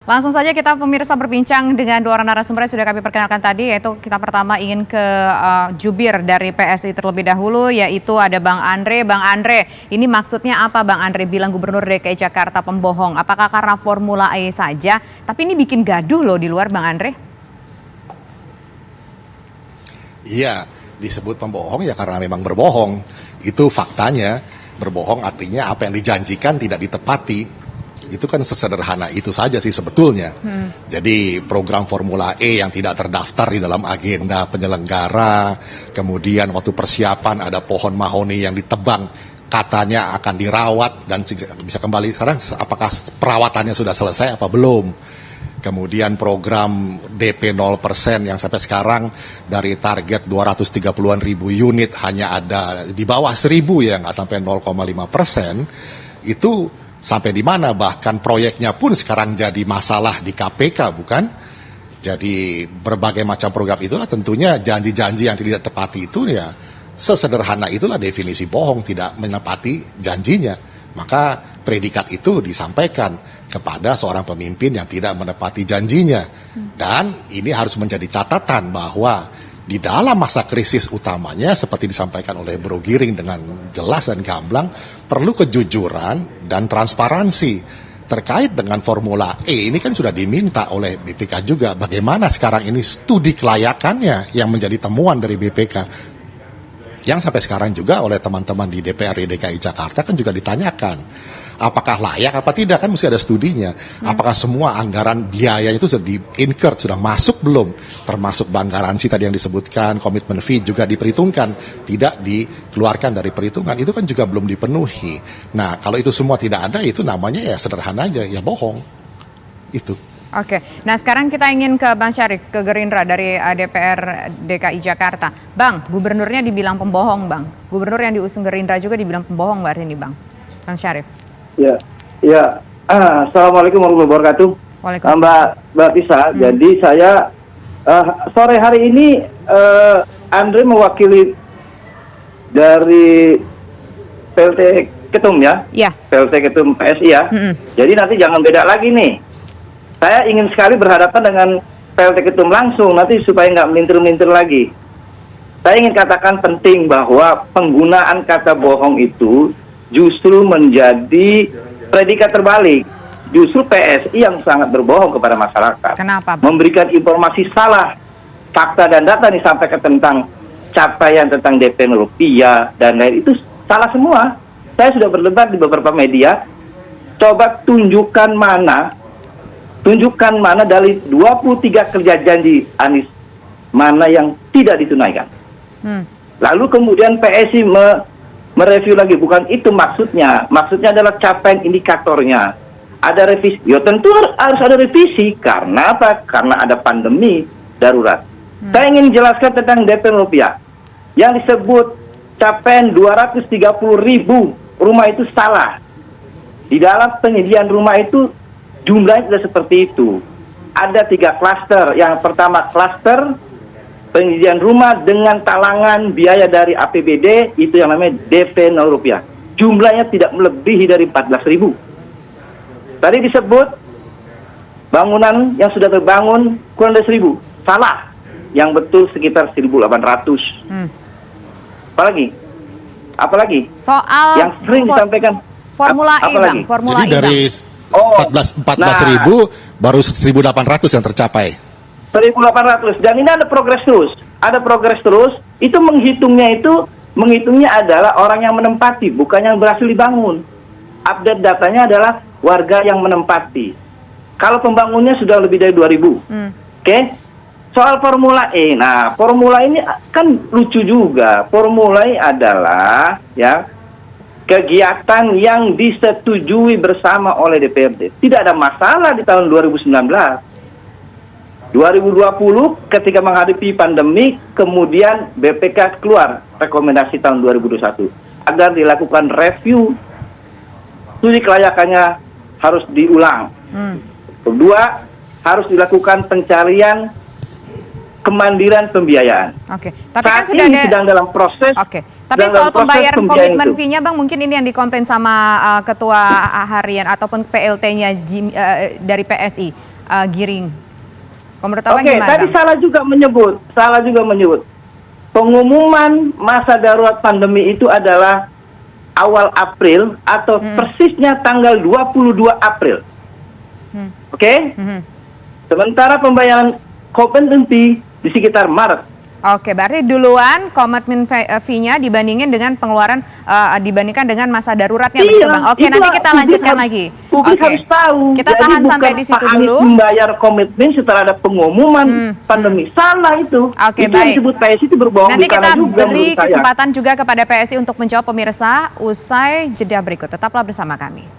Langsung saja kita pemirsa berbincang dengan dua orang narasumber yang sudah kami perkenalkan tadi, yaitu kita pertama ingin ke jubir dari PSI terlebih dahulu, yaitu ada Bang Andre. Bang Andre, ini maksudnya apa Bang Andre bilang Gubernur DKI Jakarta pembohong? Apakah karena Formula E saja? Tapi ini bikin gaduh loh di luar, Bang Andre. Iya, disebut pembohong ya karena memang berbohong. Itu faktanya. Berbohong artinya apa yang dijanjikan tidak ditepati. Itu kan sesederhana itu saja sih sebetulnya. Jadi program Formula E yang tidak terdaftar di dalam agenda penyelenggara, kemudian waktu persiapan ada pohon mahoni yang ditebang, katanya akan dirawat dan bisa kembali. Sekarang apakah perawatannya sudah selesai apa belum? Kemudian program DP 0% yang sampai sekarang dari target 230-an ribu unit hanya ada di bawah 1.000 ya, nggak sampai 0,5%. Itu sampai di mana, bahkan proyeknya pun sekarang jadi masalah di KPK, bukan? Jadi berbagai macam program itulah tentunya janji-janji yang tidak tepati itu ya sesederhana itulah definisi bohong, tidak menepati janjinya. Maka predikat itu disampaikan kepada seorang pemimpin yang tidak menepati janjinya. Dan ini harus menjadi catatan bahwa di dalam masa krisis utamanya seperti disampaikan oleh Bro Giring dengan jelas dan gamblang, perlu kejujuran dan transparansi terkait dengan Formula E. Ini kan sudah diminta oleh BPK juga. Bagaimana sekarang ini studi kelayakannya yang menjadi temuan dari BPK. Yang sampai sekarang juga oleh teman-teman di DPRD DKI Jakarta kan juga ditanyakan. Apakah layak apa tidak, kan mesti ada studinya. Apakah semua anggaran biaya itu sudah di-incurred, sudah masuk belum? Termasuk bank garansi tadi yang disebutkan, komitmen fee juga diperhitungkan, tidak dikeluarkan dari perhitungan. Itu kan juga belum dipenuhi. Nah, kalau itu semua tidak ada, itu namanya ya sederhana aja, ya bohong. Itu. Oke, nah sekarang kita ingin ke Bang Syarif, ke Gerindra dari DPR DKI Jakarta. Bang, gubernurnya dibilang pembohong, Bang. Gubernur yang diusung Gerindra juga dibilang pembohong, Mbak Rini, Bang. Bang Syarif. Ya. Assalamualaikum warahmatullahi wabarakatuh. Waalaikumsalam. Mbak Tisa, jadi saya sore hari ini Andre mewakili dari PLT Ketum ya? Iya. PLT Ketum PSI ya. Jadi nanti jangan beda lagi nih. Saya ingin sekali berhadapan dengan PLT Ketum langsung nanti supaya nggak melintir-melintir lagi. Saya ingin katakan penting bahwa penggunaan kata bohong itu justru menjadi predikat terbalik. Justru PSI yang sangat berbohong kepada masyarakat. Kenapa, Bang? Memberikan informasi salah. Fakta dan data disampaikan tentang capaian tentang DP rupiah dan lain itu salah semua. Saya sudah berdebat di beberapa media. Coba tunjukkan mana dari 23 kerja janji Anies mana yang tidak ditunaikan. Lalu kemudian PSI mereview lagi, bukan itu maksudnya adalah capaian indikatornya, ada revisi. Ya tentu harus ada revisi, karena apa? Karena ada pandemi darurat. Saya ingin jelaskan tentang DP rupiah yang disebut capaian 230.000 rumah itu salah. Di dalam penyediaan rumah itu jumlahnya tidak seperti itu. Ada 3 klaster. Yang pertama klaster penyediaan rumah dengan talangan biaya dari APBD, itu yang namanya DP 0 rupiah. Jumlahnya tidak melebihi dari 14.000. Tadi disebut bangunan yang sudah terbangun kurang dari 1.000. Salah. Yang betul sekitar 1.800. Apalagi? Soal yang sering disampaikan Formula E, Bang. Formula Jadi E, dari 14.000 baru 1.800 yang tercapai. 1.800 dan ini ada progres terus. Itu menghitungnya adalah orang yang menempati, bukan yang berhasil dibangun. Update datanya adalah warga yang menempati. Kalau pembangunnya sudah lebih dari 2.000. Oke? Soal Formula E. Nah, Formula ini kan lucu juga. Formula E adalah ya kegiatan yang disetujui bersama oleh DPRD. Tidak ada masalah di tahun 2019. 2020 ketika menghadapi pandemi, kemudian BPK keluar rekomendasi tahun 2021 agar dilakukan review studi kelayakannya harus diulang. Kedua, harus dilakukan pencarian kemandiran pembiayaan. Oke, tapi kan sudah ada sedang dalam proses. Oke, tapi soal pembayaran komitmen fee-nya, Bang, mungkin ini yang dikomplain sama Ketua Harian ataupun PLT-nya dari PSI. giring. Menurut Abang Oke, gimana, tadi Bang? salah juga menyebut. Pengumuman masa darurat pandemi itu adalah awal April atau persisnya tanggal 22 April. Oke? Sementara pembayaran commitment fee di sekitar Maret. Oke, berarti duluan komitmen fee-nya dibandingkan dengan masa daruratnya, begitu Bang? Oke, itu nanti kita lanjutkan harus- lagi. Publik Oke. harus tahu. Kita Jadi tahan bukan sampai di situ Pak Anies dulu. membayar komitmen setelah ada pengumuman pandemi. Salah itu. Oke, itu yang baik. disebut PSI itu berbohong Nanti di sana kita juga beri menurut saya. kesempatan juga kepada PSI untuk menjawab pemirsa usai jeda berikut. Tetaplah bersama kami.